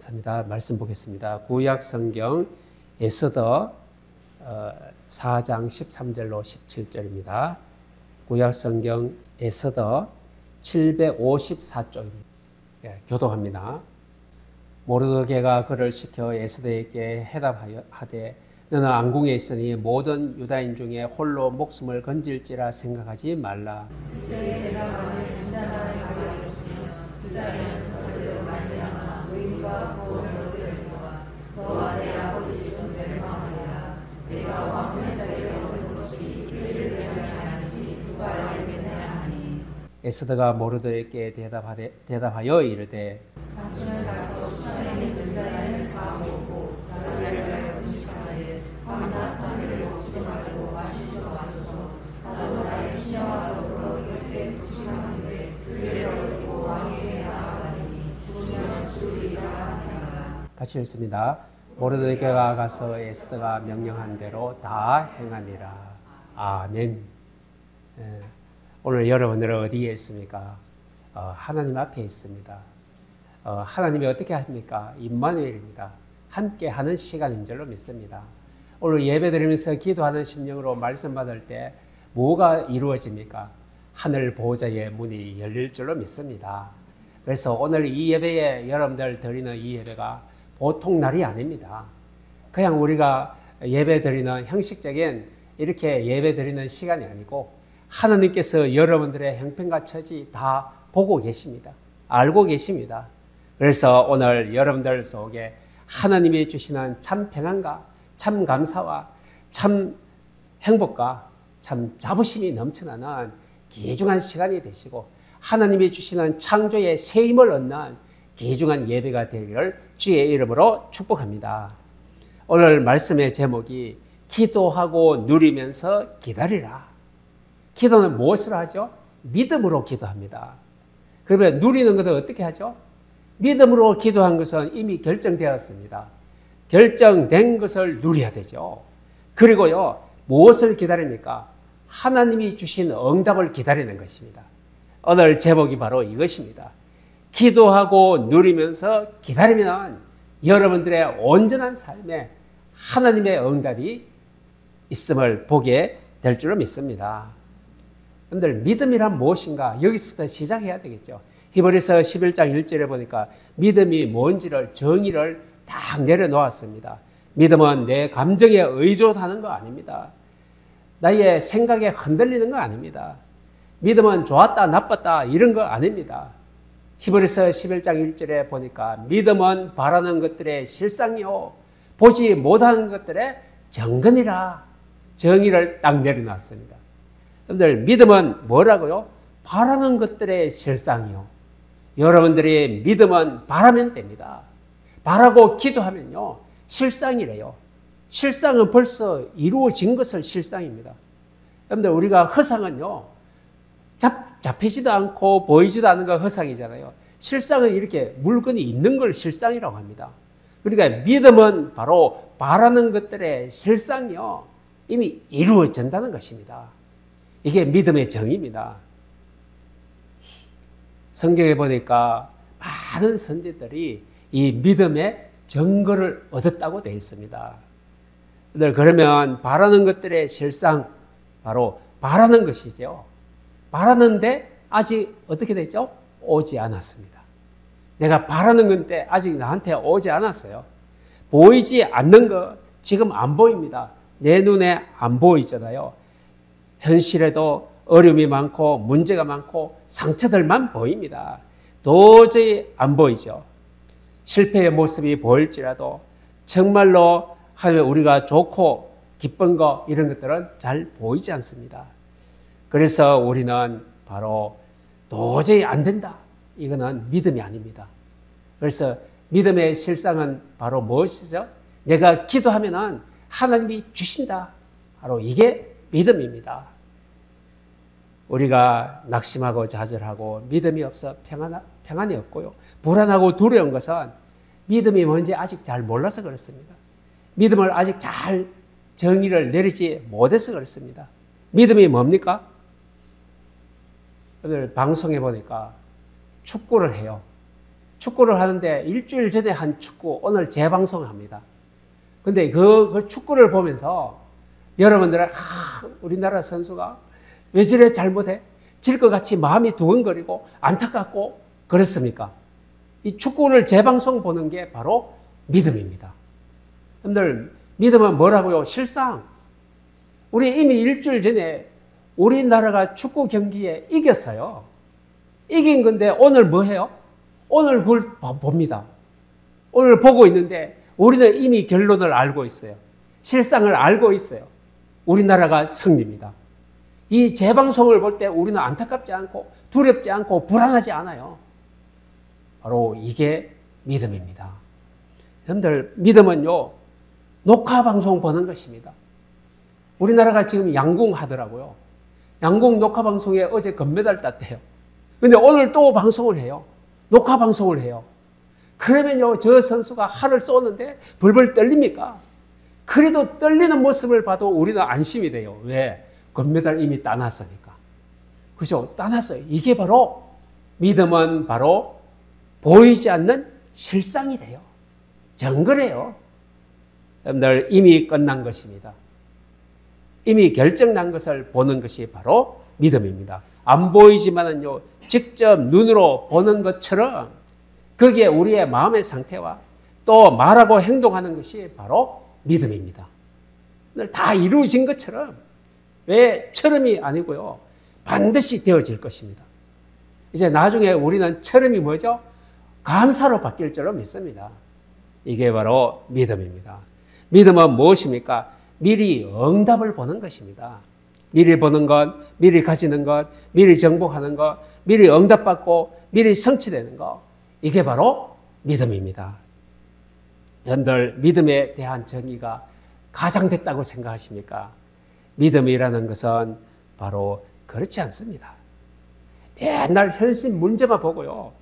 감사합니다. 말씀 보겠습니다. 구약 성경 에스더 4장 13절로 17절입니다. 구약 성경 에스더 754쪽입니다. 교독합니다. 모르드게가 그를 시켜 에스더에게 해답하되 너는 왕궁에 있으니 모든 유다인 중에 홀로 목숨을 건질지라 생각하지 말라. 에스더가 모르드게에게 대답하여 이르되 당신은 가서 수산에 있는 나라를 다 모으고 나를 위하여 음식하되 밤낮 3일을 먹지 말고 마시지도 마소서. 나도 나의 시녀와 더불어 이렇게 부심하는데 그를 얻고 왕에게 나아가니 죽으면 죽으리라 하니라. 같이 읽습니다. 모르드게가 가서 에스더가 명령한 대로 다 행하니라. 아멘. 오늘 여러분들은 어디에 있습니까? 하나님 앞에 있습니다. 하나님이 어떻게 합니까? 임마누엘입니다. 함께 하는 시간인 줄로 믿습니다. 오늘 예배 드리면서 기도하는 심령으로 말씀 받을 때 뭐가 이루어집니까? 하늘 보호자의 문이 열릴 줄로 믿습니다. 그래서 오늘 이 예배에 여러분들 드리는 이 예배가 보통 날이 아닙니다. 그냥 우리가 예배 드리는 형식적인 이렇게 예배 드리는 시간이 아니고 하나님께서 여러분들의 형편과 처지 다 보고 계십니다. 알고 계십니다. 그래서 오늘 여러분들 속에 하나님이 주시는 참 평안과 참 감사와 참 행복과 참 자부심이 넘쳐나는 귀중한 시간이 되시고 하나님이 주시는 창조의 새 힘을 얻는 귀중한 예배가 되기를 주의 이름으로 축복합니다. 오늘 말씀의 제목이 기도하고 누리면서 기다리라. 기도는 무엇을 하죠? 믿음으로 기도합니다. 그러면 누리는 것은 어떻게 하죠? 믿음으로 기도한 것은 이미 결정되었습니다. 결정된 것을 누려야 되죠. 그리고요, 무엇을 기다립니까? 하나님이 주신 응답을 기다리는 것입니다. 오늘 제목이 바로 이것입니다. 기도하고 누리면서 기다리면 여러분들의 온전한 삶에 하나님의 응답이 있음을 보게 될 줄로 믿습니다. 여러분들 믿음이란 무엇인가? 여기서부터 시작해야 되겠죠. 히브리서 11장 1절에 보니까 믿음이 뭔지를 정의를 딱 내려놓았습니다. 믿음은 내 감정에 의존하는 거 아닙니다. 나의 생각에 흔들리는 거 아닙니다. 믿음은 좋았다 나빴다 이런 거 아닙니다. 히브리서 11장 1절에 보니까 믿음은 바라는 것들의 실상이요 보지 못하는 것들의 정근이라 정의를 딱 내려놨습니다. 여러분들 믿음은 뭐라고요? 바라는 것들의 실상이요. 여러분들이 믿음은 바라면 됩니다. 바라고 기도하면요 실상이래요. 실상은 벌써 이루어진 것을 실상입니다. 여러분들 우리가 허상은요 잡히지도 않고 보이지도 않는 거 허상이잖아요. 실상은 이렇게 물건이 있는 걸 실상이라고 합니다. 그러니까 믿음은 바로 바라는 것들의 실상이요 이미 이루어진다는 것입니다. 이게 믿음의 정의입니다. 성경에 보니까 많은 선지들이 이 믿음의 증거를 얻었다고 되어 있습니다. 그러면 바라는 것들의 실상, 바로 바라는 것이죠. 바라는데 아직 어떻게 됐죠? 오지 않았습니다. 내가 바라는 건데 아직 나한테 오지 않았어요. 보이지 않는 거 지금 안 보입니다. 내 눈에 안 보이잖아요. 현실에도 어려움이 많고 문제가 많고 상처들만 보입니다. 도저히 안 보이죠. 실패의 모습이 보일지라도 정말로 하나님 우리가 좋고 기쁜 거 이런 것들은 잘 보이지 않습니다. 그래서 우리는 바로 도저히 안 된다. 이거는 믿음이 아닙니다. 그래서 믿음의 실상은 바로 무엇이죠? 내가 기도하면은 하나님이 주신다. 바로 이게 믿음입니다. 우리가 낙심하고 좌절하고 믿음이 없어 평안이 없고요. 불안하고 두려운 것은 믿음이 뭔지 아직 잘 몰라서 그렇습니다. 믿음을 아직 잘 정의를 내리지 못해서 그렇습니다. 믿음이 뭡니까? 오늘 방송에 보니까 축구를 해요. 축구를 하는데 일주일 전에 한 축구 오늘 재방송을 합니다. 근데 그 축구를 보면서 여러분들은 우리나라 선수가 왜 저래 잘못해? 질 것 같이 마음이 두근거리고 안타깝고 그렇습니까? 이 축구를 재방송 보는 게 바로 믿음입니다. 여러분들 믿음은 뭐라고요? 실상 우리 이미 일주일 전에 우리나라가 축구 경기에 이겼어요. 이긴 건데 오늘 뭐 해요? 오늘 그걸 봅니다. 오늘 보고 있는데 우리는 이미 결론을 알고 있어요. 실상을 알고 있어요. 우리나라가 승리입니다. 이 재방송을 볼 때 우리는 안타깝지 않고 두렵지 않고 불안하지 않아요. 바로 이게 믿음입니다. 여러분들 믿음은요 녹화방송 보는 것입니다. 우리나라가 지금 양궁 하더라고요. 양궁 녹화방송에 어제 금메달 땄대요. 근데 오늘 또 방송을 해요. 녹화방송을 해요. 그러면요 저 선수가 활을 쏘는데 벌벌 떨립니까? 그래도 떨리는 모습을 봐도 우리는 안심이 돼요. 왜? 금메달 이미 따놨으니까. 그죠? 따놨어요. 이게 바로 믿음은 바로 보이지 않는 실상이래요. 정글이에요. 여러분들 이미 끝난 것입니다. 이미 결정난 것을 보는 것이 바로 믿음입니다. 안 보이지만은요 직접 눈으로 보는 것처럼 거기에 우리의 마음의 상태와 또 말하고 행동하는 것이 바로 믿음입니다. 다 이루어진 것처럼 왜 처럼이 아니고요. 반드시 되어질 것입니다. 이제 나중에 우리는 처럼이 뭐죠? 감사로 바뀔 줄로 믿습니다. 이게 바로 믿음입니다. 믿음은 무엇입니까? 미리 응답을 보는 것입니다. 미리 보는 것, 미리 가지는 것, 미리 정복하는 것, 미리 응답받고 미리 성취되는 것. 이게 바로 믿음입니다. 여러분들 믿음에 대한 정의가 가장 됐다고 생각하십니까? 믿음이라는 것은 바로 그렇지 않습니다. 맨날 현실 문제만 보고요.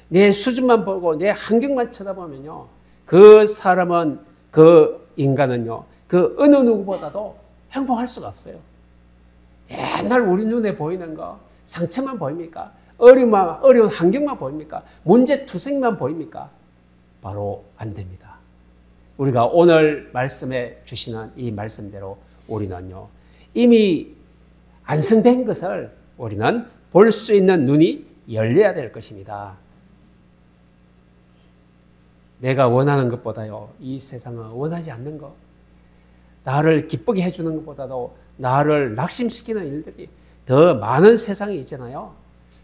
내 수준만 보고 내 환경만 쳐다보면요. 그 사람은 그 인간은요. 그 어느 누구보다도 행복할 수가 없어요. 맨날 우리 눈에 보이는 거 상처만 보입니까? 어려운 환경만 보입니까? 문제투성이만 보입니까? 바로 안 됩니다. 우리가 오늘 말씀해 주시는 이 말씀대로 우리는요. 이미 완성된 것을 우리는 볼 수 있는 눈이 열려야 될 것입니다. 내가 원하는 것보다요. 이 세상은 원하지 않는 것. 나를 기쁘게 해주는 것보다도 나를 낙심시키는 일들이 더 많은 세상이 있잖아요.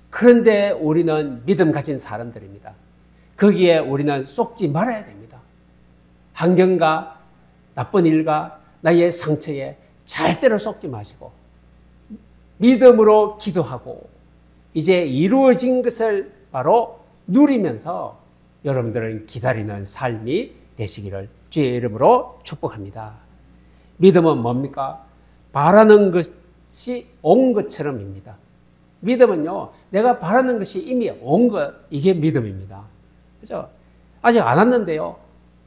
그런데 우리는 믿음 가진 사람들입니다. 거기에 우리는 쏙지 말아야 됩니다. 환경과 나쁜 일과 나의 상처에 절대로 쏙지 마시고 믿음으로 기도하고 이제 이루어진 것을 바로 누리면서 여러분들은 기다리는 삶이 되시기를 주의 이름으로 축복합니다. 믿음은 뭡니까? 바라는 것이 온 것처럼입니다. 믿음은요, 내가 바라는 것이 이미 온 것, 이게 믿음입니다. 그죠? 아직 안 왔는데요,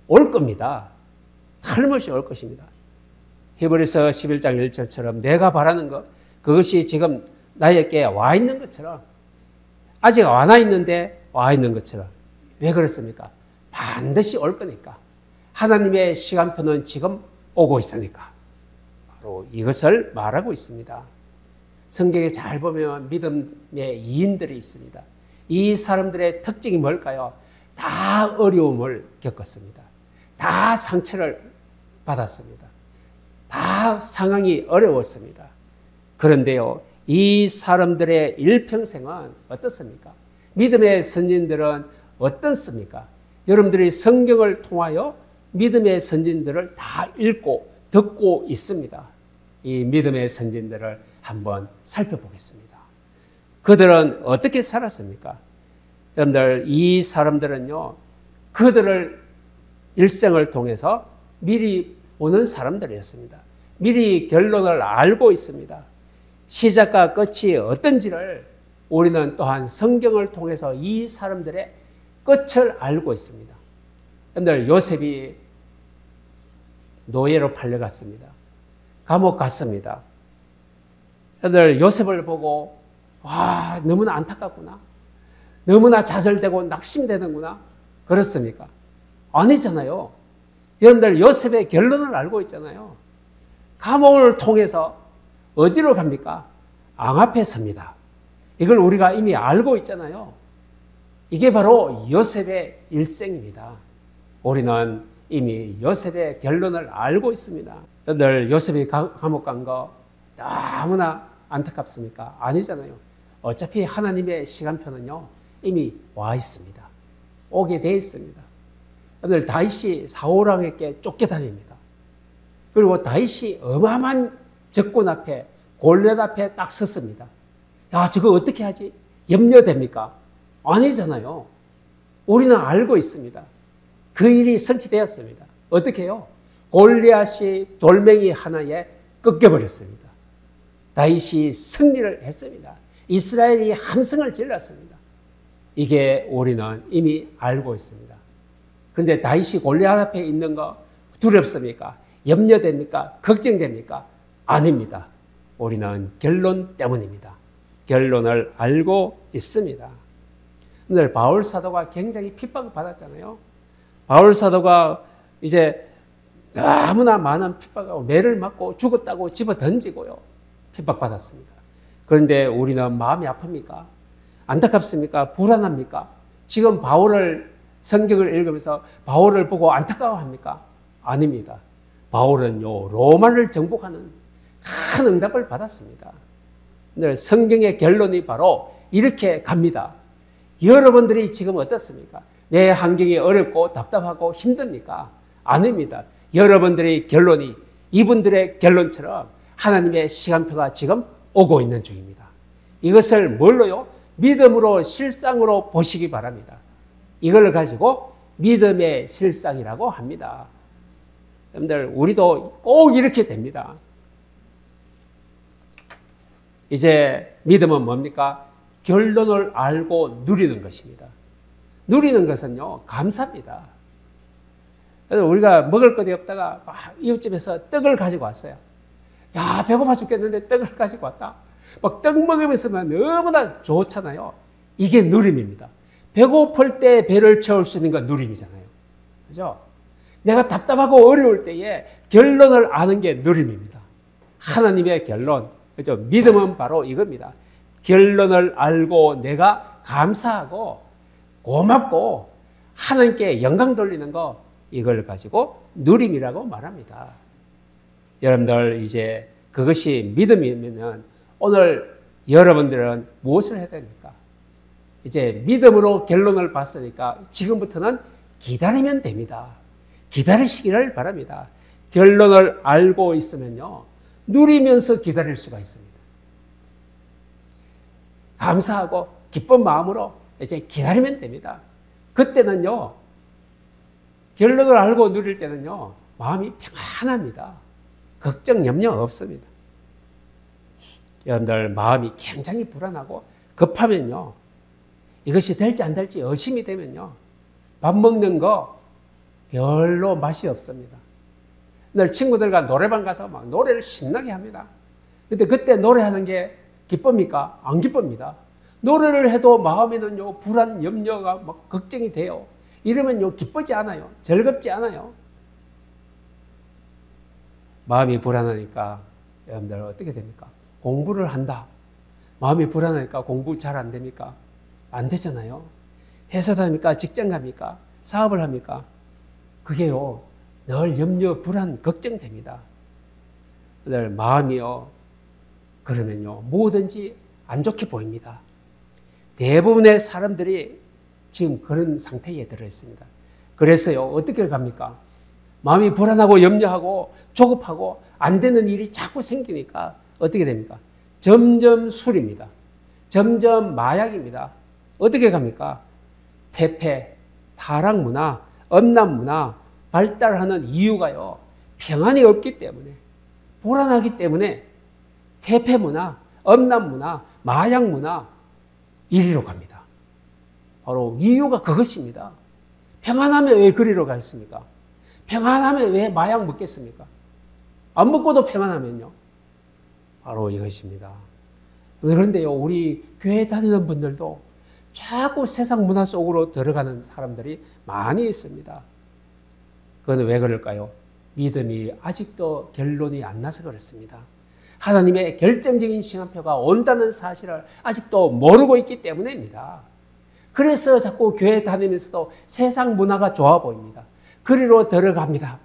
올 겁니다. 틀림없이 올 것입니다. 히브리서 11장 1절처럼 내가 바라는 것, 그것이 지금 나에게 와 있는 것처럼, 아직 안 와 있는데 와 있는 것처럼. 왜 그렇습니까? 반드시 올 거니까. 하나님의 시간표는 지금 오고 있으니까. 바로 이것을 말하고 있습니다. 성경에 잘 보면 믿음의 이인들이 있습니다. 이 사람들의 특징이 뭘까요? 다 어려움을 겪었습니다. 다 상처를 받았습니다. 다 상황이 어려웠습니다. 그런데요, 이 사람들의 일평생은 어떻습니까? 믿음의 선진들은 어떻습니까? 여러분들이 성경을 통하여 믿음의 선진들을 다 읽고 듣고 있습니다. 이 믿음의 선진들을 한번 살펴보겠습니다. 그들은 어떻게 살았습니까? 여러분들, 이 사람들은요, 그들을 일생을 통해서 미리 보는 사람들이었습니다. 미리 결론을 알고 있습니다. 시작과 끝이 어떤지를 우리는 또한 성경을 통해서 이 사람들의 끝을 알고 있습니다. 여러분들, 요셉이 노예로 팔려갔습니다. 감옥 갔습니다. 여러분들, 요셉을 보고 와, 너무나 안타깝구나. 너무나 좌절되고 낙심되는구나. 그렇습니까? 아니잖아요. 여러분들 요셉의 결론을 알고 있잖아요. 감옥을 통해서 어디로 갑니까? 앙 앞에 섭니다. 이걸 우리가 이미 알고 있잖아요. 이게 바로 요셉의 일생입니다. 우리는 이미 요셉의 결론을 알고 있습니다. 여러분들 요셉이 감옥 간 거 너무나 안타깝습니까? 아니잖아요. 어차피 하나님의 시간표는요 이미 와 있습니다. 오게 돼 있습니다. 여러분들 다윗이 사울왕에게 쫓겨다닙니다. 그리고 다윗이 어마어마한 적군 앞에 골리앗 앞에 딱 섰습니다. 야, 저거 어떻게 하지? 염려됩니까? 아니잖아요. 우리는 알고 있습니다. 그 일이 성취되었습니다. 어떻게 해요? 골리앗이 돌멩이 하나에 꺾여버렸습니다. 다윗이 승리를 했습니다. 이스라엘이 함성을 질렀습니다. 이게 우리는 이미 알고 있습니다. 그런데 다윗이 골리앗 앞에 있는 거 두렵습니까? 염려됩니까? 걱정됩니까? 아닙니다. 우리는 결론 때문입니다. 결론을 알고 있습니다. 오늘 바울 사도가 굉장히 핍박을 받았잖아요. 바울 사도가 이제 너무나 많은 핍박하고 매를 맞고 죽었다고 집어 던지고요. 핍박받았습니다. 그런데 우리는 마음이 아픕니까? 안타깝습니까? 불안합니까? 지금 바울을 성경을 읽으면서 바울을 보고 안타까워합니까? 아닙니다. 바울은요 로마를 정복하는 큰 응답을 받았습니다. 오늘 성경의 결론이 바로 이렇게 갑니다. 여러분들이 지금 어떻습니까? 내 환경이 어렵고 답답하고 힘듭니까? 아닙니다. 여러분들의 결론이 이분들의 결론처럼 하나님의 시간표가 지금 오고 있는 중입니다. 이것을 뭘로요? 믿음으로 실상으로 보시기 바랍니다. 이걸 가지고 믿음의 실상이라고 합니다. 여러분들 우리도 꼭 이렇게 됩니다. 이제 믿음은 뭡니까? 결론을 알고 누리는 것입니다. 누리는 것은요 감사입니다. 그래서 우리가 먹을 것이 없다가 이웃집에서 떡을 가지고 왔어요. 야, 배고파 죽겠는데 떡을 가지고 왔다. 막 떡 먹으면서 너무나 좋잖아요. 이게 누림입니다. 배고플 때 배를 채울 수 있는 건 누림이잖아요. 그죠? 내가 답답하고 어려울 때에 결론을 아는 게 누림입니다. 하나님의 결론. 그죠? 믿음은 바로 이겁니다. 결론을 알고 내가 감사하고 고맙고 하나님께 영광 돌리는 거, 이걸 가지고 누림이라고 말합니다. 여러분들 이제 그것이 믿음이면 오늘 여러분들은 무엇을 해야 됩니까? 이제 믿음으로 결론을 봤으니까 지금부터는 기다리면 됩니다. 기다리시기를 바랍니다. 결론을 알고 있으면요 누리면서 기다릴 수가 있습니다. 감사하고 기쁜 마음으로 이제 기다리면 됩니다. 그때는요 결론을 알고 누릴 때는요 마음이 평안합니다. 걱정, 염려 없습니다. 여러분들 마음이 굉장히 불안하고 급하면요 이것이 될지 안 될지 의심이 되면요 밥 먹는 거 별로 맛이 없습니다. 늘 친구들과 노래방 가서 막 노래를 신나게 합니다. 근데 그때 노래하는 게 기쁩니까? 안 기쁩니다. 노래를 해도 마음에는요 불안, 염려가 막 걱정이 돼요. 이러면요 기쁘지 않아요. 즐겁지 않아요. 마음이 불안하니까 여러분들 어떻게 됩니까? 공부를 한다. 마음이 불안하니까 공부 잘 안 됩니까? 안 되잖아요. 회사 다닙니까? 직장 갑니까? 사업을 합니까? 그게요 늘 염려, 불안, 걱정됩니다. 늘 마음이요 그러면요 뭐든지 안 좋게 보입니다. 대부분의 사람들이 지금 그런 상태에 들어 있습니다. 그래서요 어떻게 갑니까? 마음이 불안하고 염려하고 조급하고 안 되는 일이 자꾸 생기니까 어떻게 됩니까? 점점 술입니다. 점점 마약입니다. 어떻게 갑니까? 퇴폐, 타락문화, 음란문화 발달하는 이유가요 평안이 없기 때문에, 불안하기 때문에 퇴폐문화, 음란문화, 마약문화 이리로 갑니다. 바로 이유가 그것입니다. 평안하면 왜 그리로 갔습니까? 평안하면 왜 마약 먹겠습니까? 안 먹고도 평안하면요. 바로 이것입니다. 그런데요, 우리 교회 다니는 분들도 자꾸 세상 문화 속으로 들어가는 사람들이 많이 있습니다. 그건 왜 그럴까요? 믿음이 아직도 결론이 안 나서 그렇습니다. 하나님의 결정적인 시간표가 온다는 사실을 아직도 모르고 있기 때문입니다. 그래서 자꾸 교회 다니면서도 세상 문화가 좋아 보입니다. 그리로 들어갑니다.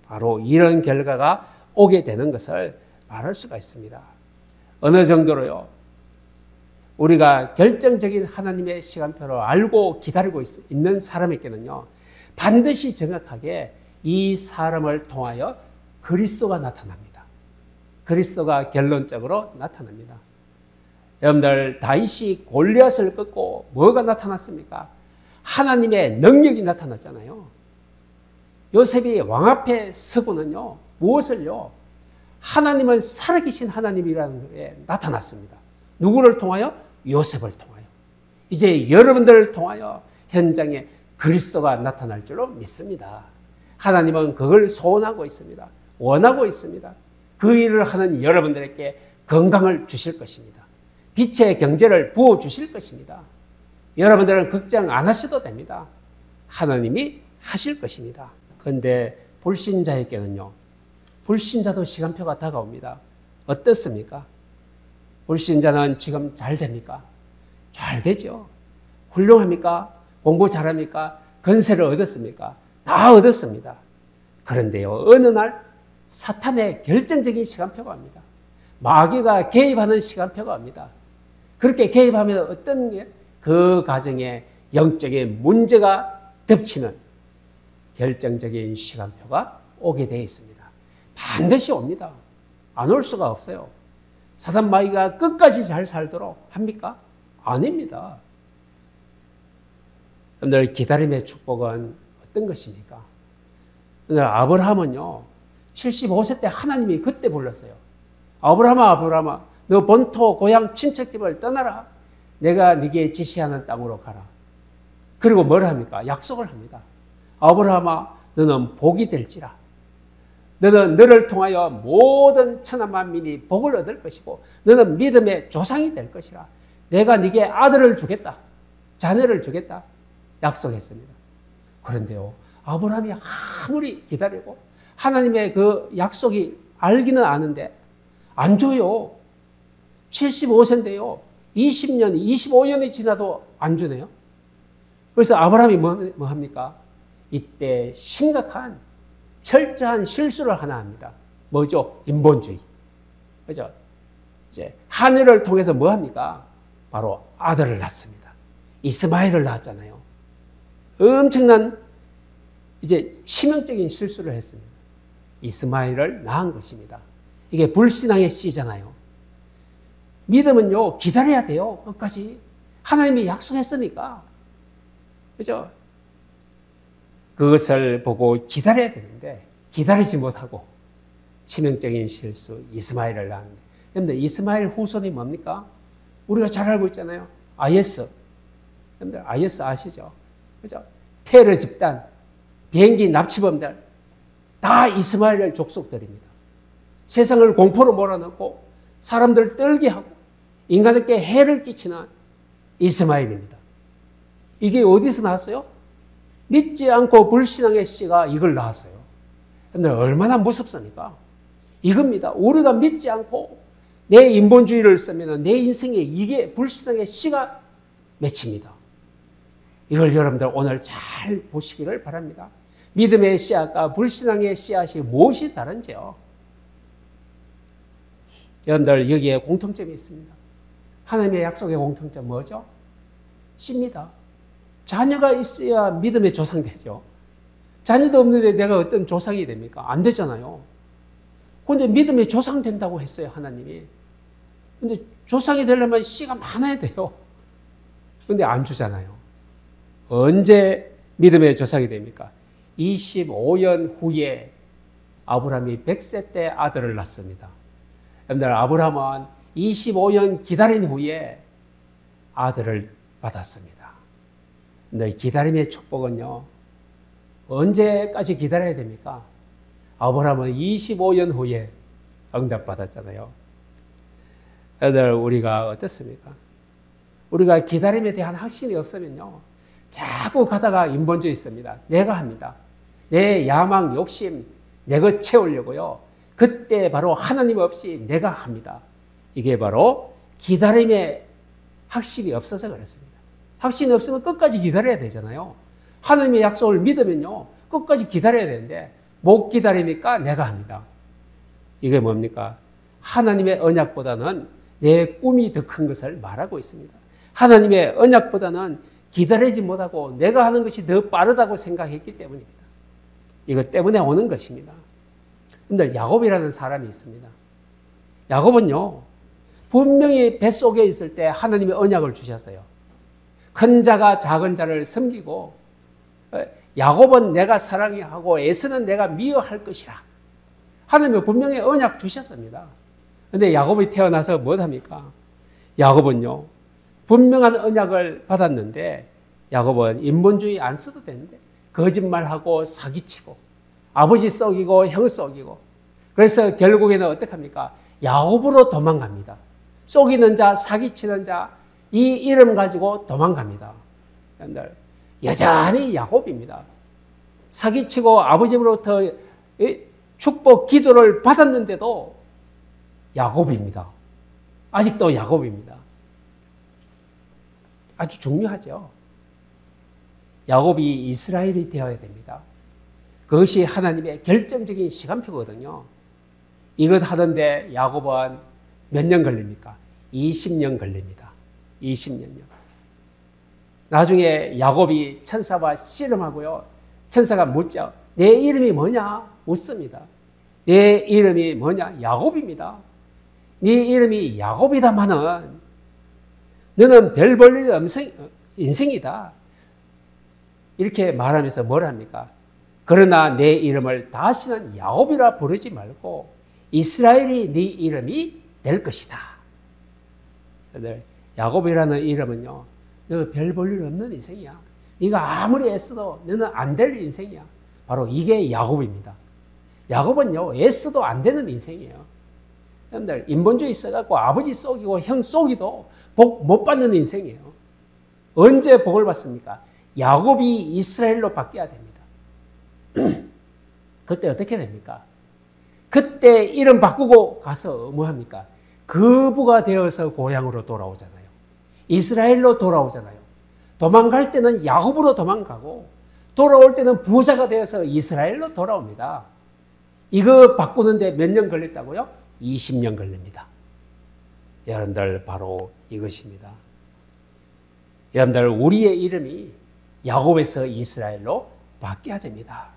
바로 이런 결과가 오게 되는 것을 말할 수가 있습니다. 어느 정도로요? 우리가 결정적인 하나님의 시간표를 알고 기다리고 있는 사람에게는요, 반드시 정확하게 이 사람을 통하여 그리스도가 나타납니다. 그리스도가 결론적으로 나타납니다. 여러분들, 다윗이 골리앗을 꺾고 뭐가 나타났습니까? 하나님의 능력이 나타났잖아요. 요셉이 왕 앞에 서고는요, 무엇을요? 하나님은 살아계신 하나님이라는 것에 나타났습니다. 누구를 통하여? 요셉을 통하여. 이제 여러분들을 통하여 현장에 그리스도가 나타날 줄로 믿습니다. 하나님은 그걸 소원하고 있습니다. 원하고 있습니다. 그 일을 하는 여러분들에게 건강을 주실 것입니다. 빛의 경제를 부어주실 것입니다. 여러분들은 걱정 안 하셔도 됩니다. 하나님이 하실 것입니다. 그런데 불신자에게는요, 불신자도 시간표가 다가옵니다. 어떻습니까? 불신자는 지금 잘 됩니까? 잘 되죠. 훌륭합니까? 공부 잘합니까? 건세를 얻었습니까? 다 얻었습니다. 그런데요, 어느 날 사탄의 결정적인 시간표가 옵니다. 마귀가 개입하는 시간표가 옵니다. 그렇게 개입하면 어떤 게? 그 가정에 영적인 문제가 덮치는 결정적인 시간표가 오게 되어 있습니다. 반드시 옵니다. 안 올 수가 없어요. 사단 마귀가 끝까지 잘 살도록 합니까? 아닙니다. 여러분들, 기다림의 축복은 어떤 것입니까? 아브라함은요, 75세 때 하나님이 그때 불렀어요. 아브라함아, 아브라함아, 너 본토 고향 친척집을 떠나라. 내가 네게 지시하는 땅으로 가라. 그리고 뭘 합니까? 약속을 합니다. 아브라함아, 너는 복이 될지라. 너는 너를 통하여 모든 천하 만민이 복을 얻을 것이고 너는 믿음의 조상이 될 것이라. 내가 네게 아들을 주겠다. 자녀를 주겠다. 약속했습니다. 그런데요, 아브라함이 아무리 기다리고 하나님의 그 약속이 알기는 아는데 안 줘요. 75세인데요. 20년, 25년이 지나도 안 주네요. 그래서 아브라함이 뭐 합니까? 이때 심각한 철저한 실수를 하나 합니다. 뭐죠? 인본주의. 그죠? 이제 하늘을 통해서 뭐 합니까? 바로 아들을 낳습니다. 이스마엘을 낳았잖아요. 엄청난 이제 치명적인 실수를 했습니다. 이스마엘을 낳은 것입니다. 이게 불신앙의 씨잖아요. 믿음은요, 기다려야 돼요. 끝까지. 하나님이 약속했으니까. 그죠? 그것을 보고 기다려야 되는데 기다리지 못하고 치명적인 실수, 이스마엘을 낳았는데. 그런데 이스마엘 후손이 뭡니까? 우리가 잘 알고 있잖아요. IS. 여러분들 IS 아시죠? 그죠? 테러 집단, 비행기 납치범들 다 이스마엘 족속들입니다. 세상을 공포로 몰아넣고 사람들을 떨게 하고 인간에게 해를 끼치는 이스마엘입니다. 이게 어디서 나왔어요? 믿지 않고 불신앙의 씨가 이걸 낳았어요. 근데 얼마나 무섭습니까? 이겁니다. 우리가 믿지 않고 내 인본주의를 쓰면 내 인생에 이게 불신앙의 씨가 맺힙니다. 이걸 여러분들 오늘 잘 보시기를 바랍니다. 믿음의 씨앗과 불신앙의 씨앗이 무엇이 다른지요? 여러분들, 여기에 공통점이 있습니다. 하나님의 약속의 공통점 뭐죠? 씨입니다. 자녀가 있어야 믿음의 조상이 되죠. 자녀도 없는데 내가 어떤 조상이 됩니까? 안 되잖아요. 그런데 믿음의 조상 된다고 했어요, 하나님이. 근데 조상이 되려면 씨가 많아야 돼요. 근데 안 주잖아요. 언제 믿음의 조상이 됩니까? 25년 후에 아브라함이 100세 때 아들을 낳습니다. 여러분들, 아브라함은 25년 기다린 후에 아들을 받았습니다. 근데 기다림의 축복은요, 언제까지 기다려야 됩니까? 아브라함은 25년 후에 응답받았잖아요. 여러분들, 우리가 어떻습니까? 우리가 기다림에 대한 확신이 없으면요, 자꾸 가다가 인본주의 있습니다. 내가 합니다. 내 야망, 욕심, 내가 채우려고요. 그때 바로 하나님 없이 내가 합니다. 이게 바로 기다림의 확신이 없어서 그렇습니다. 확신이 없으면 끝까지 기다려야 되잖아요. 하나님의 약속을 믿으면요, 끝까지 기다려야 되는데 못 기다리니까 내가 합니다. 이게 뭡니까? 하나님의 언약보다는 내 꿈이 더 큰 것을 말하고 있습니다. 하나님의 언약보다는 기다리지 못하고 내가 하는 것이 더 빠르다고 생각했기 때문입니다. 이것 때문에 오는 것입니다. 근데 야곱이라는 사람이 있습니다. 야곱은요, 분명히 뱃속에 있을 때 하나님의 언약을 주셨어요. 큰 자가 작은 자를 섬기고, 야곱은 내가 사랑하고 에서는 내가 미워할 것이라. 하나님이 분명히 언약 주셨습니다. 근데 야곱이 태어나서 뭐합니까? 야곱은요, 분명한 언약을 받았는데 야곱은 인본주의 안 써도 되는데 거짓말하고 사기치고 아버지 썩이고 형 썩이고, 그래서 결국에는 어떻게 합니까? 야곱으로 도망갑니다. 속이는 자, 사기치는 자, 이 이름 가지고 도망갑니다. 여러분들, 여전히 야곱입니다. 사기치고 아버지로부터 축복 기도를 받았는데도 야곱입니다. 아직도 야곱입니다. 아주 중요하죠. 야곱이 이스라엘이 되어야 됩니다. 그것이 하나님의 결정적인 시간표거든요. 이것 하던데 야곱은 몇 년 걸립니까? 20년 걸립니다. 20년요. 나중에 야곱이 천사와 씨름하고요. 천사가 묻죠. 내 이름이 뭐냐? 묻습니다. 내 이름이 뭐냐? 야곱입니다. 네 이름이 야곱이다마는 너는 별 볼 일 없는 인생이다. 이렇게 말하면서 뭘 합니까? 그러나 내 이름을 다시는 야곱이라 부르지 말고 이스라엘이 네 이름이 될 것이다. 야곱이라는 이름은요, 너 별 볼 일 없는 인생이야. 네가 아무리 애써도 너는 안 될 인생이야. 바로 이게 야곱입니다. 야곱은요, 애써도 안 되는 인생이에요. 여러분들, 인본주의 있어갖고 아버지 속이고 형 속이도 복 못 받는 인생이에요. 언제 복을 받습니까? 야곱이 이스라엘로 바뀌어야 됩니다. 그때 어떻게 됩니까? 그때 이름 바꾸고 가서 뭐 합니까? 거부가 되어서 고향으로 돌아오잖아요. 이스라엘로 돌아오잖아요. 도망갈 때는 야곱으로 도망가고 돌아올 때는 부자가 되어서 이스라엘로 돌아옵니다. 이거 바꾸는데 몇 년 걸렸다고요? 20년 걸립니다. 여러분들, 바로 이것입니다. 여러분들, 우리의 이름이 야곱에서 이스라엘로 바뀌어야 됩니다.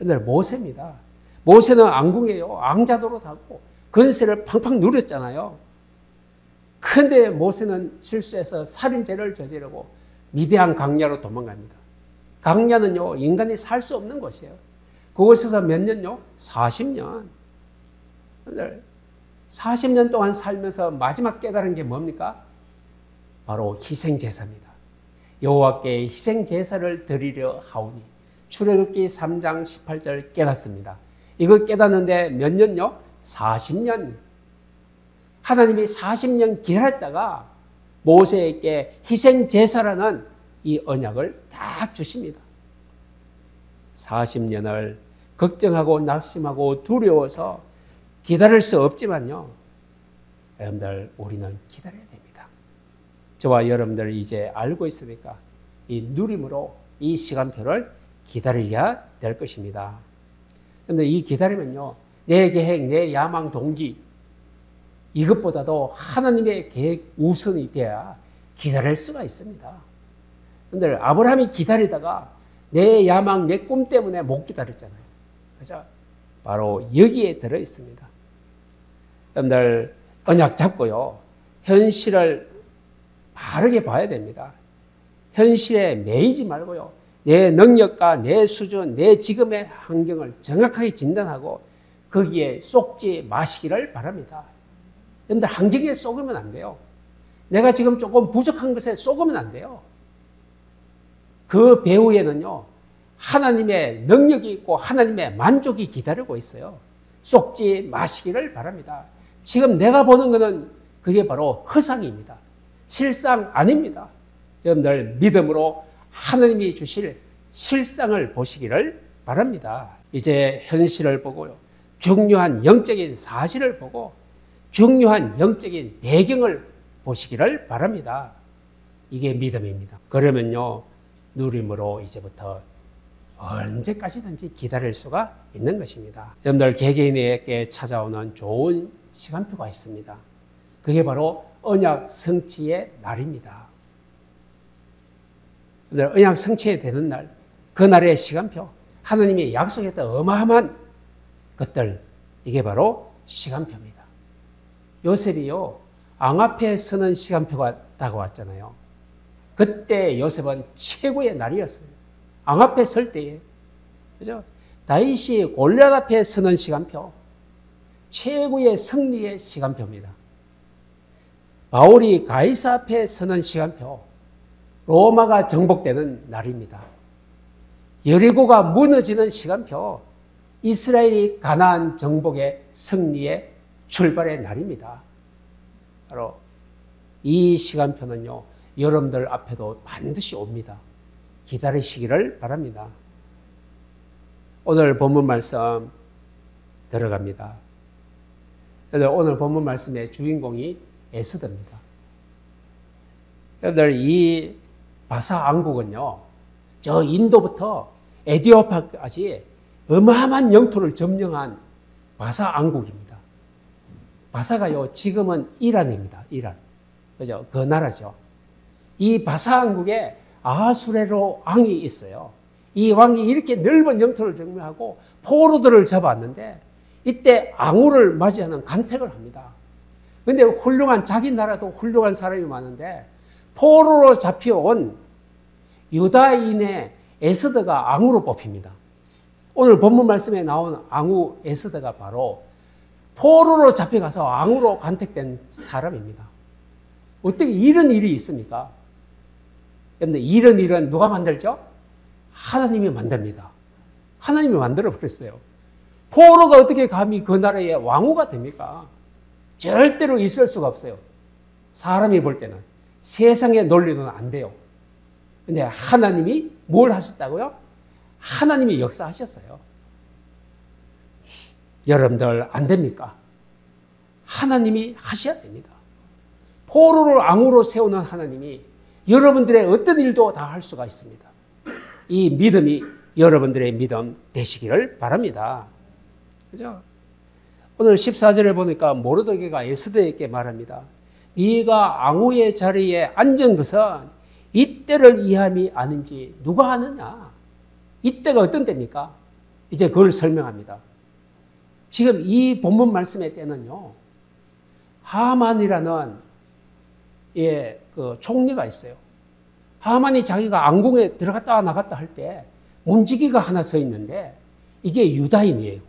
여러분들, 모세입니다. 모세는 앙궁이에요. 앙자도로 타고 건세를 팡팡 누렸잖아요. 그런데 모세는 실수해서 살인죄를 저지르고 미디안 강야로 도망갑니다. 강야는요, 인간이 살 수 없는 곳이에요. 그곳에서 몇 년요? 40년. 40년 동안 살면서 마지막 깨달은 게 뭡니까? 바로 희생제사입니다. 여호와께 희생제사를 드리려 하오니. 출애굽기 3장 18절 깨닫습니다. 이거 깨닫는데 몇 년요? 40년. 하나님이 40년 기다렸다가 모세에게 희생제사라는 이 언약을 딱 주십니다. 40년을 걱정하고 낙심하고 두려워서 기다릴 수 없지만요, 여러분들, 우리는 기다려야 됩니다. 저와 여러분들 이제 알고 있으니까 이 누림으로 이 시간표를 기다려야 될 것입니다. 그런데 이 기다리면요, 내 계획, 내 야망, 동기, 이것보다도 하나님의 계획 우선이 돼야 기다릴 수가 있습니다. 그런데 아브라함이 기다리다가 내 야망, 내 꿈 때문에 못 기다렸잖아요. 그죠? 바로 여기에 들어 있습니다. 여러분들, 언약 잡고요, 현실을 바르게 봐야 됩니다. 현실에 매이지 말고요, 내 능력과 내 수준, 내 지금의 환경을 정확하게 진단하고 거기에 쏙지 마시기를 바랍니다. 그런데 환경에 속으면 안 돼요. 내가 지금 조금 부족한 것에 속으면 안 돼요. 그 배후에는요, 하나님의 능력이 있고 하나님의 만족이 기다리고 있어요. 쏙지 마시기를 바랍니다. 지금 내가 보는 것은 그게 바로 허상입니다. 실상 아닙니다. 여러분들 믿음으로 하나님이 주실 실상을 보시기를 바랍니다. 이제 현실을 보고요. 중요한 영적인 사실을 보고 중요한 영적인 배경을 보시기를 바랍니다. 이게 믿음입니다. 그러면요, 누림으로 이제부터 언제까지든지 기다릴 수가 있는 것입니다. 여러분들 개개인에게 찾아오는 좋은 시간표가 있습니다. 그게 바로 언약 성취의 날입니다. 언약 성취되는 날, 그 날의 시간표, 하나님이 약속했던 어마어마한 것들, 이게 바로 시간표입니다. 요셉이요, 앙 앞에 서는 시간표가 다가왔잖아요. 그때 요셉은 최고의 날이었어요. 앙 앞에 설 때에, 그죠? 다윗이 골리앗 앞에 서는 시간표, 최고의 승리의 시간표입니다. 바울이 가이사 앞에 서는 시간표, 로마가 정복되는 날입니다. 여리고가 무너지는 시간표, 이스라엘이 가나안 정복의 승리의 출발의 날입니다. 바로 이 시간표는요, 여러분들 앞에도 반드시 옵니다. 기다리시기를 바랍니다. 오늘 본문 말씀 들어갑니다. 오늘 본문 말씀의 주인공이 에스더입니다. 여러분들, 이 바사 왕국은요, 저 인도부터 에디오피아까지 어마어마한 영토를 점령한 바사 왕국입니다. 바사가요, 지금은 이란입니다. 이란. 그죠? 그 나라죠. 이 바사 왕국에 아하수에로 왕이 있어요. 이 왕이 이렇게 넓은 영토를 점령하고 포로들을 잡았는데 이때 앙후를 맞이하는 간택을 합니다. 그런데 훌륭한, 자기 나라도 훌륭한 사람이 많은데 포로로 잡혀온 유다인의 에스더가 앙후로 뽑힙니다. 오늘 본문 말씀에 나온 앙후 에스더가 바로 포로로 잡혀가서 앙후로 간택된 사람입니다. 어떻게 이런 일이 있습니까? 여러분들, 이런 일은 누가 만들죠? 하나님이 만듭니다. 하나님이 만들어버렸어요. 포로가 어떻게 감히 그 나라의 왕후가 됩니까? 절대로 있을 수가 없어요. 사람이 볼 때는. 세상의 논리는 안 돼요. 근데 하나님이 뭘 하셨다고요? 하나님이 역사하셨어요. 여러분들 안 됩니까? 하나님이 하셔야 됩니다. 포로를 앙후로 세우는 하나님이 여러분들의 어떤 일도 다 할 수가 있습니다. 이 믿음이 여러분들의 믿음 되시기를 바랍니다. 그죠? 오늘 14절에 보니까 모르드게가 에스더에게 말합니다. 네가 앙후의 자리에 앉은 것은 이때를 이함이 아는지 누가 아느냐? 이때가 어떤 때입니까? 이제 그걸 설명합니다. 지금 이 본문 말씀의 때는요, 하만이라는 그 총리가 있어요. 하만이 자기가 왕궁에 들어갔다 나갔다 할 때 문지기가 하나 서 있는데 이게 유다인이에요.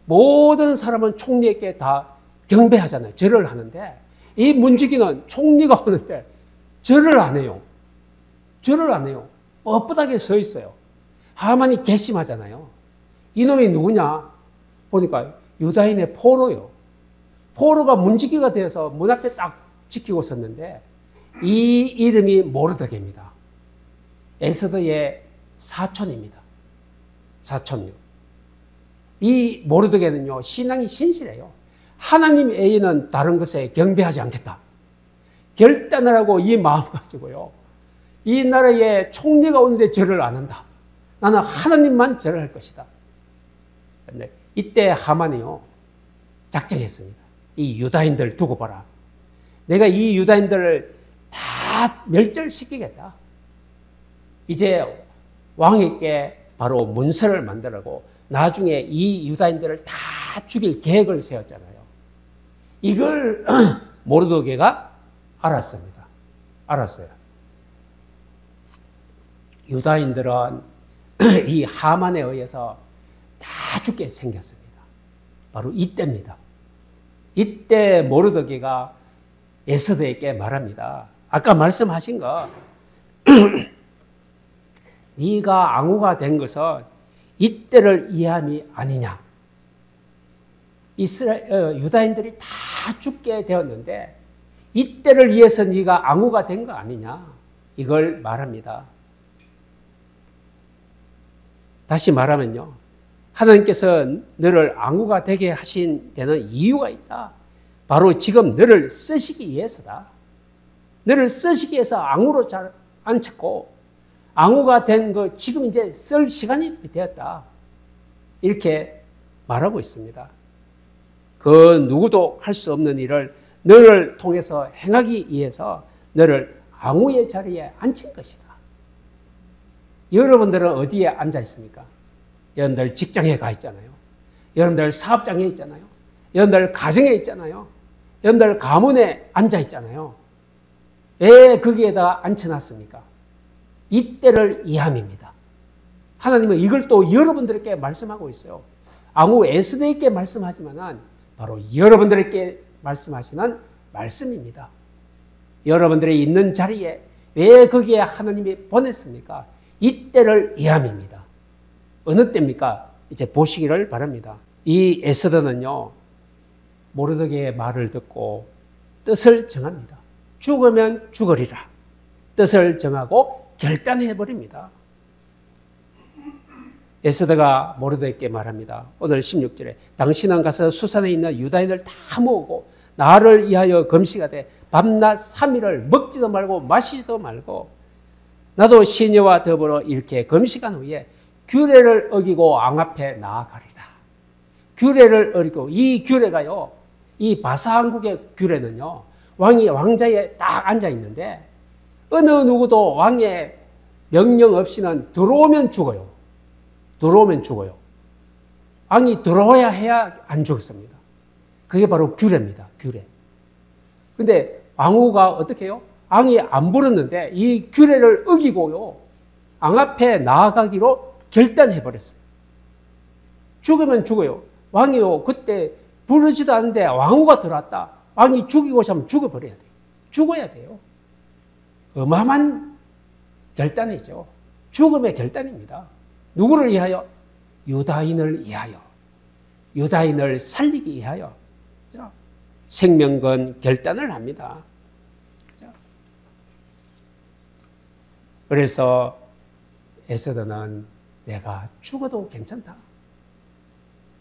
모든 사람은 총리에게 다 경배하잖아요. 절을 하는데 이 문지기는 총리가 오는데 절을 안 해요. 절을 안 해요. 뻣뻣하게 서 있어요. 하만이 괘씸하잖아요. 이놈이 누구냐? 보니까 유다인의 포로요. 포로가 문지기가 되어서 문 앞에 딱 지키고 있었는데 이 이름이 모르드게입니다. 에스더의 사촌입니다. 사촌요. 이 모르드게는요, 신앙이 신실해요. 하나님 외에는 다른 것에 경배하지 않겠다. 결단을 하고 이 마음 가지고요, 이 나라의 총리가 오는데 절을 안 한다. 나는 하나님만 절을 할 것이다. 그런데 이때 하만이요, 작정했습니다. 이 유다인들 두고 봐라. 내가 이 유다인들을 다 멸절시키겠다. 이제 왕에게 바로 문서를 만들고 나중에 이 유다인들을 다 죽일 계획을 세웠잖아요. 이걸 모르드게가 알았습니다. 알았어요. 유다인들은 이 하만에 의해서 다 죽게 생겼습니다. 바로 이때입니다. 이때 모르드게가 에스더에게 말합니다. 아까 말씀하신 거, 네가 앙후가 된 것은 이때를 이함이 아니냐. 유다인들이 다 죽게 되었는데 이때를 위해서 네가 앙후가 된 거 아니냐, 이걸 말합니다. 다시 말하면요, 하나님께서 너를 앙후가 되게 하신 데는 이유가 있다. 바로 지금 너를 쓰시기 위해서다. 너를 쓰시기 위해서 앙후로 잘 앉혔고, 앙후가 된 거 지금 이제 쓸 시간이 되었다. 이렇게 말하고 있습니다. 그 누구도 할 수 없는 일을 너를 통해서 행하기 위해서 너를 앙후의 자리에 앉힌 것이다. 여러분들은 어디에 앉아 있습니까? 여러분들 직장에 가 있잖아요. 여러분들 사업장에 있잖아요. 여러분들 가정에 있잖아요. 여러분들 가문에 앉아 있잖아요. 왜 거기에다 앉혀놨습니까? 이때를 이함입니다. 하나님은 이걸 또 여러분들에게 말씀하고 있어요. 앙후 에스더에게 말씀하지만 바로 여러분들에게 말씀하시는 말씀입니다. 여러분들이 있는 자리에 왜 거기에 하나님이 보냈습니까? 이때를 이함입니다. 어느 때입니까? 이제 보시기를 바랍니다. 이 에스더는요, 모르드게의 말을 듣고 뜻을 정합니다. 죽으면 죽으리라. 뜻을 정하고 결단해버립니다. 에스더가 모르드게에게 말합니다. 오늘 16절에 당신은 가서 수산에 있는 유다인을 다 모으고 나를 위하여 금식하되 밤낮 3일을 먹지도 말고 마시지도 말고 나도 시녀와 더불어 이렇게 금식한 후에 규례를 어기고 왕 앞에 나아가리라. 규례를 어기고, 이 규례가요, 이 바사왕국의 규례는요, 왕이 왕자에 딱 앉아 있는데 어느 누구도 왕의 명령 없이는 들어오면 죽어요. 들어오면 죽어요. 왕이 들어와야 해야 안 죽습니다. 그게 바로 규례입니다. 규례. 근데 왕후가 어떻게 해요? 왕이 안 부르는데 이 규례를 어기고요, 왕 앞에 나아가기로 결단해버렸어요. 죽으면 죽어요. 왕이요, 그때 부르지도 않는데 왕후가 들어왔다. 왕이 죽이고자 하면 죽어버려야 돼요. 죽어야 돼요. 어마어마한 결단이죠. 죽음의 결단입니다. 누구를 위하여? 유다인을 위하여. 유다인을 살리기 위하여. 생명 건 결단을 합니다. 그래서 에스더는 내가 죽어도 괜찮다.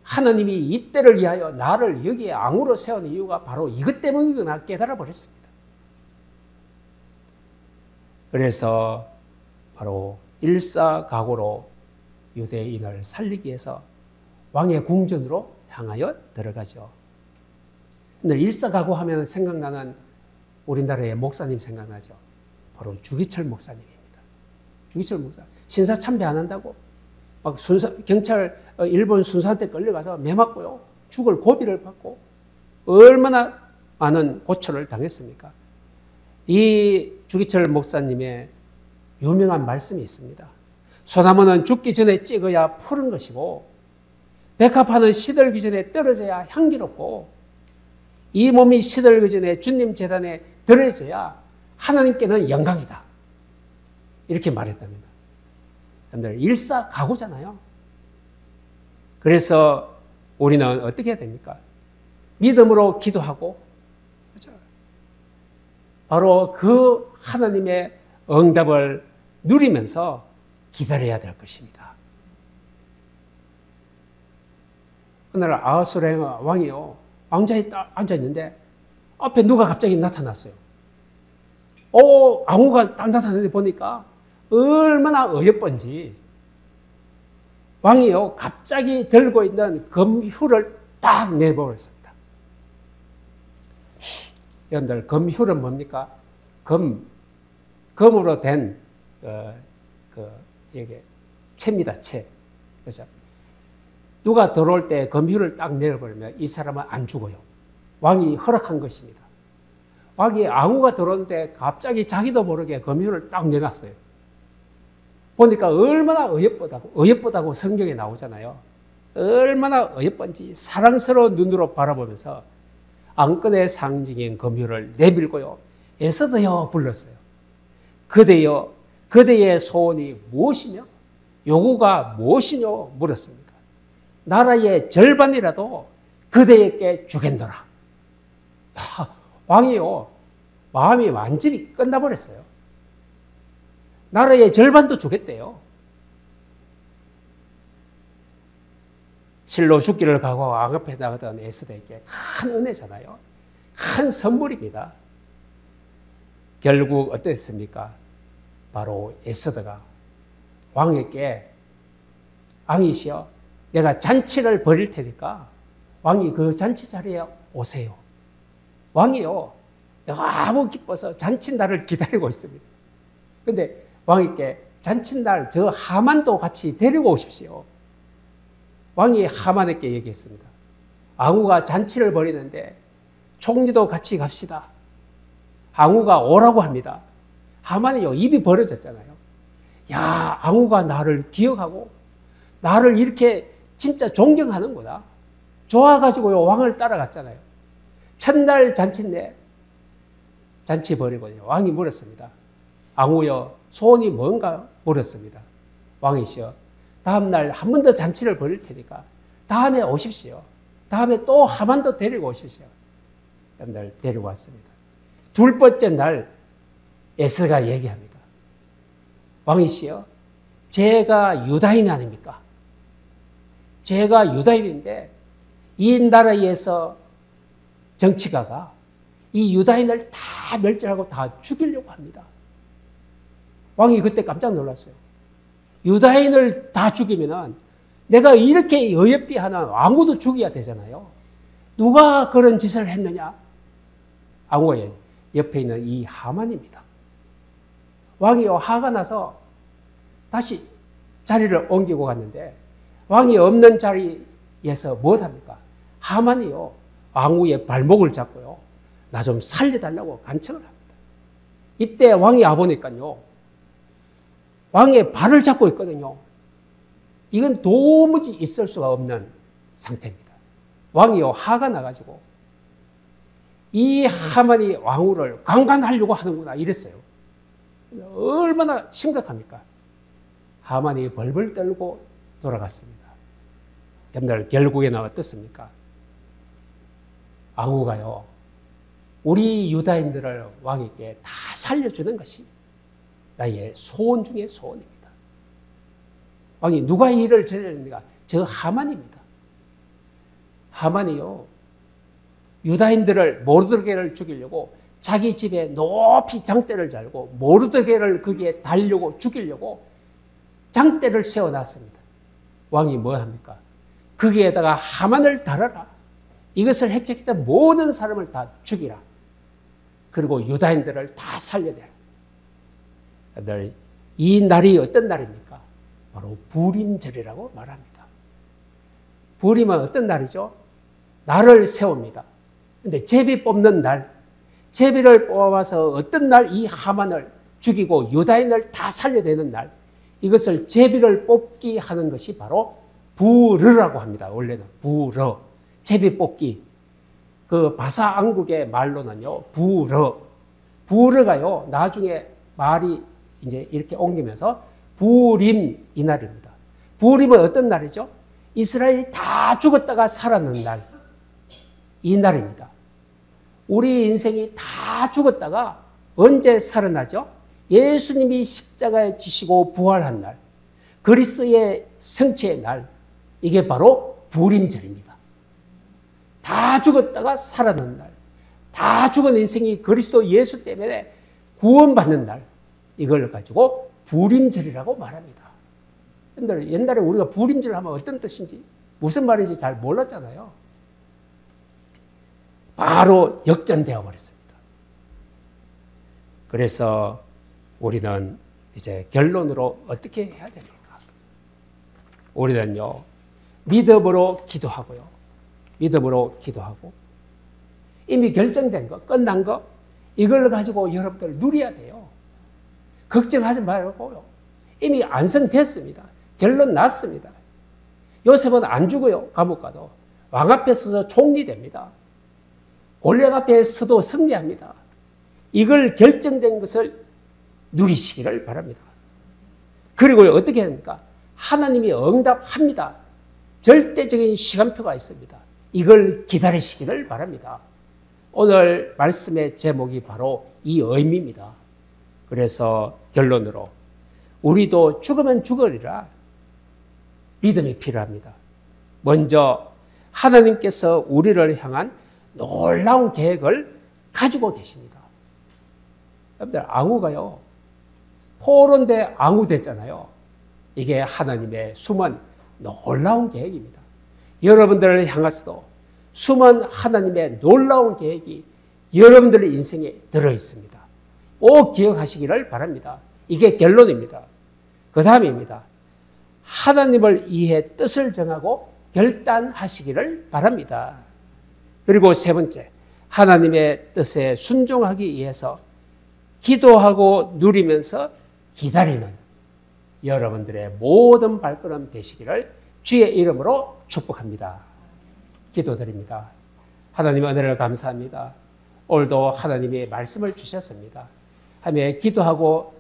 하나님이 이때를 위하여 나를 여기에 앙후로 세운 이유가 바로 이것 때문이구나 깨달아 버렸습니다. 그래서 바로 일사각오로 유대인을 살리기 위해서 왕의 궁전으로 향하여 들어가죠. 근데 일사각오하면 생각나는 우리나라의 목사님 생각나죠. 바로 주기철 목사님입니다. 주기철 목사. 신사 참배 안 한다고 막 경찰 일본 순사한테 끌려가서 매 맞고요, 죽을 고비를 받고 얼마나 많은 고초를 당했습니까? 이 주기철 목사님의 유명한 말씀이 있습니다. 소나무는 죽기 전에 찍어야 푸른 것이고 백합화는 시들기 전에 떨어져야 향기롭고 이 몸이 시들기 전에 주님 제단에 들어져야 하나님께는 영광이다. 이렇게 말했답니다. 여러분들 일사각오잖아요. 그래서 우리는 어떻게 해야 됩니까? 믿음으로 기도하고, 그렇죠? 바로 그 하나님의 응답을 누리면서 기다려야 될 것입니다. 그날 아하수에로 왕이요, 왕자에 딱 앉아있는데 앞에 누가 갑자기 나타났어요. 앙후가 딱 나타났는데 보니까 얼마나 어여쁜지 왕이요, 갑자기 들고 있는 금휴를 딱 내버렸습니다. 여러분들, 금휴는 뭡니까? 금으로 된 이게 채입니다. 채. 그렇죠? 누가 들어올 때 금휴를 딱 내려버리면 이 사람은 안 죽어요. 왕이 허락한 것입니다. 왕이 앙후가 들어오는데 갑자기 자기도 모르게 금휴를 딱 내놨어요. 보니까 얼마나 어여쁘다고 성경에 나오잖아요. 얼마나 어여쁜지 사랑스러운 눈으로 바라보면서 앙권의 상징인 금휴를 내밀고요, 에스더여 불렀어요. 그대여, 그대의 소원이 무엇이며 요구가 무엇이뇨 물었습니다. 나라의 절반이라도 그대에게 주겠노라. 왕이요, 마음이 완전히 끝나버렸어요. 나라의 절반도 주겠대요. 실로 죽기를 각오하고 왕 앞에 나가던 에스더에게 큰 은혜잖아요. 큰 선물입니다. 결국 어땠습니까? 바로 에스더가 왕에게 왕이시여 내가 잔치를 벌일 테니까 왕이 그 잔치 자리에 오세요. 왕이요 너무 기뻐서 잔칫날을 기다리고 있습니다. 그런데 왕에게 잔칫날 저 하만도 같이 데리고 오십시오. 왕이 하만에게 얘기했습니다. 왕후가 잔치를 벌이는데 총리도 같이 갑시다. 왕후가 오라고 합니다. 하만이요 입이 벌어졌잖아요. 야, 왕후가 나를 기억하고 나를 이렇게 진짜 존경하는구나. 좋아가지고 왕을 따라갔잖아요. 첫날 잔치인데 잔치 벌이거든요. 왕이 물었습니다. 왕후여 소원이 뭔가 물었습니다. 왕이시여 다음날 한 번 더 잔치를 벌일 테니까 다음에 오십시오. 다음에 또 하만 더 데리고 오십시오. 날 데리고 왔습니다. 둘 번째 날 에스더가 얘기합니다. 왕이시여 제가 유다인 아닙니까? 제가 유다인인데 이 나라에서 정치가가 이 유다인을 다 멸절하고 다 죽이려고 합니다. 왕이 그때 깜짝 놀랐어요. 유다인을 다 죽이면 내가 이렇게 어여삐 하는 왕후도 죽여야 되잖아요. 누가 그런 짓을 했느냐? 왕후의 옆에 있는 이 하만입니다. 왕이 화가 나서 다시 자리를 옮기고 갔는데 왕이 없는 자리에서 무엇합니까? 하만이요 왕후의 발목을 잡고요 나 좀 살려달라고 간청을 합니다. 이때 왕이 와보니까요 왕의 발을 잡고 있거든요. 이건 도무지 있을 수가 없는 상태입니다. 왕이요 화가 나가지고 이 하만이 왕후를 강간하려고 하는구나 이랬어요. 얼마나 심각합니까? 하만이 벌벌 떨고 돌아갔습니다. 여러분들 결국에는 어떻습니까? 왕후가요 우리 유다인들을 왕에게 다 살려주는 것이 나의 소원 중에 소원입니다. 왕이 누가 이 일을 저질렀습니까? 저 하만입니다. 하만이요 유다인들을 모르드게를 죽이려고 자기 집에 높이 장대를 잘고 모르드게를 거기에 달려고 죽이려고 장대를 세워놨습니다. 왕이 뭐 합니까? 거기에다가 하만을 달아라. 이것을 획책했던 모든 사람을 다 죽이라. 그리고 유다인들을 다 살려내라. 이 날이 어떤 날입니까? 바로 부림절이라고 말합니다. 부림은 어떤 날이죠? 날을 세웁니다. 근데 제비 뽑는 날, 제비를 뽑아서 어떤 날 이 하만을 죽이고 유다인을 다 살려내는 날, 이것을 제비를 뽑기 하는 것이 바로 부르라고 합니다. 원래는 부르, 제비 뽑기. 그 바사왕국의 말로는요, 부르가요, 나중에 말이 이제 이렇게 옮기면서 부림 이 날입니다. 부림은 어떤 날이죠? 이스라엘이 다 죽었다가 살아난 날, 이 날입니다. 우리 인생이 다 죽었다가 언제 살아나죠? 예수님이 십자가에 지시고 부활한 날, 그리스도의 성취의 날, 이게 바로 부림절입니다. 다 죽었다가 살아난 날, 다 죽은 인생이 그리스도 예수 때문에 구원받는 날, 이걸 가지고 부림절이라고 말합니다. 옛날에 우리가 부림절 하면 어떤 뜻인지, 무슨 말인지 잘 몰랐잖아요. 바로 역전되어 버렸습니다. 그래서 우리는 이제 결론으로 어떻게 해야 됩니까? 우리는요, 믿음으로 기도하고요. 믿음으로 기도하고, 이미 결정된 거, 끝난 거, 이걸 가지고 여러분들 누려야 돼요. 걱정하지 말고요. 이미 완성됐습니다. 결론 났습니다. 요셉은 안 죽어요. 감옥 가도. 왕 앞에 서서 총리 됩니다. 골리앗 앞에 서도 승리합니다. 이걸 결정된 것을 누리시기를 바랍니다. 그리고 어떻게 합니까? 하나님이 응답합니다. 절대적인 시간표가 있습니다. 이걸 기다리시기를 바랍니다. 오늘 말씀의 제목이 바로 이 의미입니다. 그래서 결론으로 우리도 죽으면 죽으리라 믿음이 필요합니다. 먼저 하나님께서 우리를 향한 놀라운 계획을 가지고 계십니다. 여러분들 앙후가요. 포로인데 앙후 됐잖아요. 이게 하나님의 숨은 놀라운 계획입니다. 여러분들을 향해서도 숨은 하나님의 놀라운 계획이 여러분들의 인생에 들어있습니다. 꼭 기억하시기를 바랍니다. 이게 결론입니다. 그 다음입니다. 하나님을 위해 뜻을 정하고 결단하시기를 바랍니다. 그리고 세 번째, 하나님의 뜻에 순종하기 위해서 기도하고 누리면서 기다리는 여러분들의 모든 발걸음 되시기를 주의 이름으로 축복합니다. 기도드립니다. 하나님 은혜를 감사합니다. 오늘도 하나님이 말씀을 주셨습니다. 하며 기도하고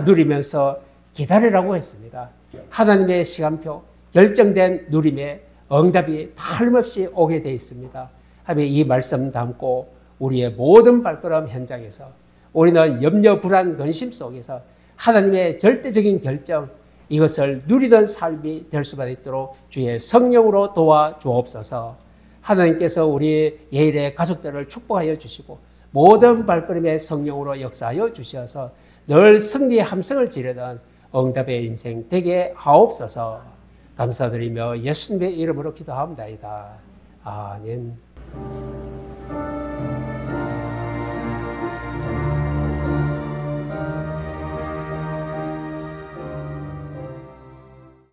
누리면서 기다리라고 했습니다. 하나님의 시간표, 결정된 누림의 응답이 틀림없이 오게 되어 있습니다. 하며 이 말씀 담고 우리의 모든 발걸음 현장에서 우리는 염려, 불안, 근심 속에서 하나님의 절대적인 결정, 이것을 누리던 삶이 될 수가 있도록 주의 성령으로 도와주옵소서. 하나님께서 우리 예일의 가족들을 축복하여 주시고 모든 발걸음의 성령으로 역사하여 주셔서 늘 승리의 함성을 지르던 응답의 인생 되게 하옵소서. 감사드리며 예수님의 이름으로 기도합니다. 아멘.